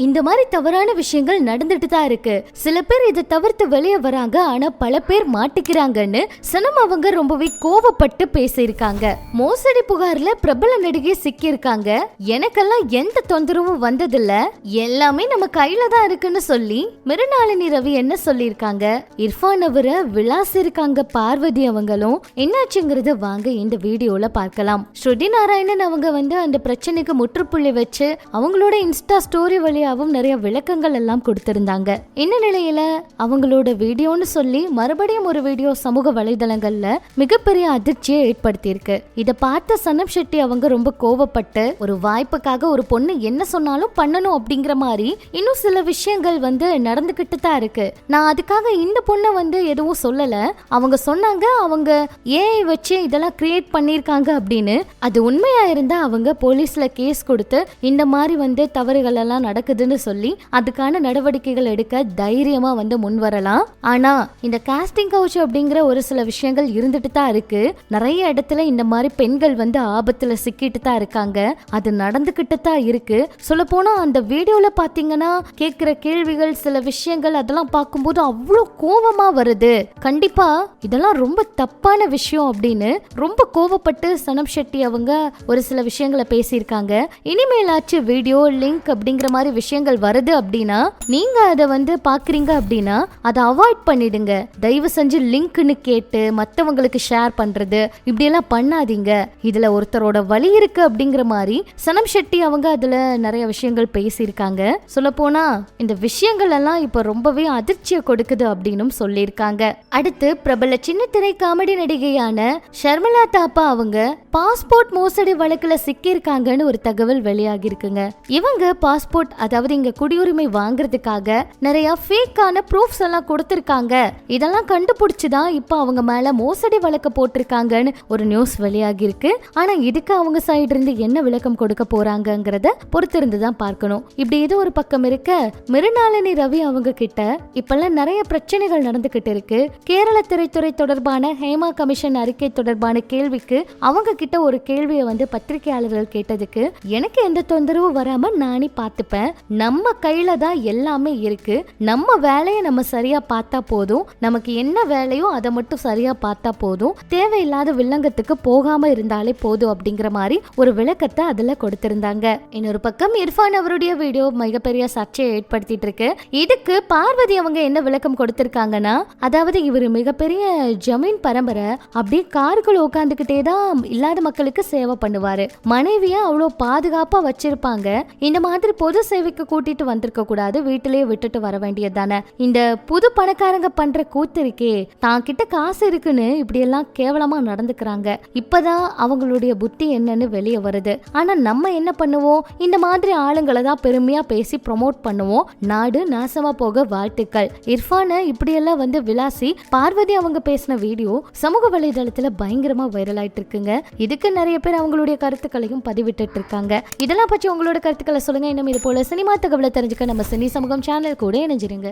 இந்த மாதிரி தவறான விஷயங்கள் நடந்துட்டு தான் இருக்கு. சில பேர் இதை தவிர்த்து வெளியே வராங்க, ஆனா பல பேர் மாட்டிக்கிறாங்கன்னு சனம் அவங்க ரொம்பவே கோவப்பட்டு பேசியிருக்காங்க. மோசடி புகார்ல பிரபல நடிகை சிக்கி இருக்காங்க. எனக்கெல்லாம் எந்த தொந்தரவும் வந்ததில்ல, எல்லாமே நம்ம கையில தான் இருக்குன்னு சொல்லி மிருனாளினி ரவி என்ன சொல்லியிருக்காங்க. இர்ஃபான் அவரை விளாசிருக்காங்க பார்வதி அவங்களும். என்னாச்சுங்கிறத வாங்க இந்த வீடியோல பார்க்கலாம். ஸ்ருதி நாராயணன் அவங்க அந்த பிரச்சனைக்கு முற்றுப்புள்ளி வச்சு அவங்களோட இன்ஸ்டா ஸ்டோரி வழியாவும் நிறைய விளக்கங்கள் எல்லாம் கொடுத்திருந்தாங்க. இந்த நிலையில அவங்களோட வீடியோன்னு சொல்லி மறுபடியும் ஒரு வீடியோ சமூக வலைதளங்கள்ல மிகப்பெரிய அதிர்ச்சியை ஏற்படுத்தி இருக்கு. இத பார்த்த சனம் ஷெட்டி அவங்க ரொம்ப கோவப்பட்டு ஒரு வாய்ப்புக்காக ஒரு பொண்ணு என்ன சொன்னாலும் பண்ணணும் அப்படிங்கிற மாதிரி இன்னும் சில விஷயங்கள் நடந்துகிட்டு தான் இருக்கு. நான் அதுக்காக இந்த பொண்ணை எதுவும் சொல்லல. அவங்க சொன்னாங்க அவங்க ஏஐ வச்சு இதெல்லாம் கிரியேட் பண்ணிருக்காங்க அப்படின்னு. அது உண்மையா இருந்தா அவங்க போலீஸ்ல கேஸ் கொடுத்து இந்த மாதிரி தவறுகள் எல்லாம் நடக்குதுன்னு சொல்லி அதுக்கான நடவடிக்கைகள் எடுக்க தைரியமா முன் வரலாம். ஆனா இந்த காஸ்டிங் கவுச் அப்படிங்கிற ஒரு சில விஷயங்கள் இருந்துட்டு தான் இருக்கு. நிறைய இடத்துல இந்த மாதிரி பெண்கள் ஆபத்துல சிக்கிட்டு தான் இருக்காங்க. அது நடந்துகிட்டு தான் இருக்கு. சொல்ல போனா அந்த வீடியோல பாத்தீங்கன்னா கேட்கிற கேள்விகள் சில விஷயங்கள் அதெல்லாம் பார்க்கும்போது அவ்வளோ கோவமா வருது. கண்டிப்பா இதெல்லாம் ரொம்ப தப்பான விஷயம் அப்படின்னு ரொம்ப கோவப்பட்டு சனம் ஷெட்டி அவங்க ஒரு சில விஷயங்களை பேசியிருக்காங்க. இனிமேலாச்சு வீடியோ லிங்க் அப்படிங்கிற மாதிரி விஷயங்கள் வருது அப்படின்னா நீங்க அதை பாக்குறீங்க அப்படின்னா அதை அவாய்ட் பண்ணிடுங்க. தயவு செஞ்சு லிங்க்னு கேட்டு மத்தவங்களுக்கு ஷேர் பண்றது இப்படி எல்லாம் பண்ணாதீங்க. இதுல ஒருத்தரோட வழி இருக்கு அப்படிங்கிற மாதிரி சனம் ஷெட்டி அவங்க அதுல நிறைய விஷயங்கள் பேசியிருக்காங்க. சொல்ல போனா இந்த விஷயங்கள் எல்லாம் இப்ப ரொம்பவே அதிர்ச்சியை கொடுக்குது அப்படின்னு சொல்லியிருக்காங்க. அடுத்து பிரபல சின்ன திரை காமெடி நடிகையான ஷர்மிளா தாப்பா அவங்க பாஸ்போர்ட் மோசடி வழக்குல சிக்கியிருக்காங்கன்னு ஒரு தகவல் வெளியாகி இருக்குங்க. இவங்க பாஸ்போர்ட் அதாவது இங்க குடியுரிமை வாங்குறதுக்காக நிறைய ஃபேக்கான ப்ரூஃப்ஸ் எல்லாம் கொடுத்திருக்காங்க. இதெல்லாம் கண்டுபிடிச்சுதான் இப்ப அவங்க மேல மோசடி வழக்கு போட்டிருக்காங்கன்னு ஒரு நியூஸ் வெளியாகி இருக்கு. ஆனா இதுக்கு அவங்க சைடு இருந்து என்ன விளக்கம் கொடுக்க போறாங்கங்கறத பொறுத்திருந்து தான் பார்க்கணும். இப்படி ஏதோ ஒரு பக்கம் இருக்க மிருனாளினி ரவி அவங்க கிட்ட இப்பெல்லாம் நிறைய பிரச்சனைகள் நடந்துகிட்டு இருக்கு. கேரள திரைத்துறை தொடர்பான ஹேமா கமிஷன் அறிக்கை தொடர்பான கேள்விக்கு அவங்க கிட்ட ஒரு கேள்வியை பத்திரிகையாளர்கள் கேட்டதுக்கு எனக்கு எந்த தொந்தரவும் வராம நானே பார்த்துப்பேன், நம்ம கையில தான் எல்லாமே இருக்கு, நம்ம வேலையை நம்ம சரியா பார்த்தா போதும், நமக்கு என்ன வேலையோ அதை மட்டும் சரியா பார்த்தா போதும், தேவையில்லாத வில்லங்கத்துக்கு போகாம இருந்தாலே போதும் அப்படிங்கிற மாதிரி ஒரு விளக்கத்தை அதுல கொடுத்திருந்தாங்க. இன்னொரு பக்கம் இர்ஃபான் அவருடைய வீடியோ மிகப்பெரிய சர்ச்சையை ஏற்படுத்திட்டு இருக்கு. இதுக்கு பார்வதி அவங்க என்ன விளக்கம் கொடுத்திருக்காங்கன்னா, அதாவது இவர் மிகப்பெரிய ஜமீன் பரம்பரை, அப்படியே காருக்குள்ள உட்காந்துக்கிட்டே தான் இல்லாத மக்களுக்கு சேவை பண்ணுவாரு, மனைவிய அவ்வளவு பாதுகாப்பா வச்சிருப்பாங்க. இந்த மாதிரி பொது சேவைக்கு கூட்டிட்டு வந்திருக்க கூடாது, வீட்டிலேயே விட்டுட்டு வர வேண்டியதானே. இந்த புது பணக்காரங்க பண்ற கூத்து இருக்கே, தான் கிட்ட காசு இருக்குன்னு இப்படி எல்லாம் கேவலமா நடந்துக்கிறாங்க. இப்பதான் அவங்களுடைய புத்தி என்னன்னு வெளியே வருது. ஆனா நம்ம என்ன பண்ணுவோம், இந்த மாதிரி ஆளுங்களை தான் பெருமையா பேசி ப்ரொமோட் பண்ணுவோம். நாடு நாசமா போக வாழ்த்துக்கள். இர்ஃபான இப்படி எல்லாம் விலாசி பார்வதி அவங்க பேசின வீடியோ சமூக வலைதளத்துல பயங்கரமா வைரல் ஆயிட்டு இருக்குங்க. இதுக்கு நிறைய பேர் அவங்களுடைய கருத்துக்களையும் பதிவிட்டு இருக்காங்க. இதெல்லாம் பற்றி உங்களோட கருத்துக்களை சொல்லுங்க. இன்னும் இது போல சினிமா தகவலை தெரிஞ்சுக்க நம்ம சினி சமூகம் சேனல் கூட இணைஞ்சிருங்க.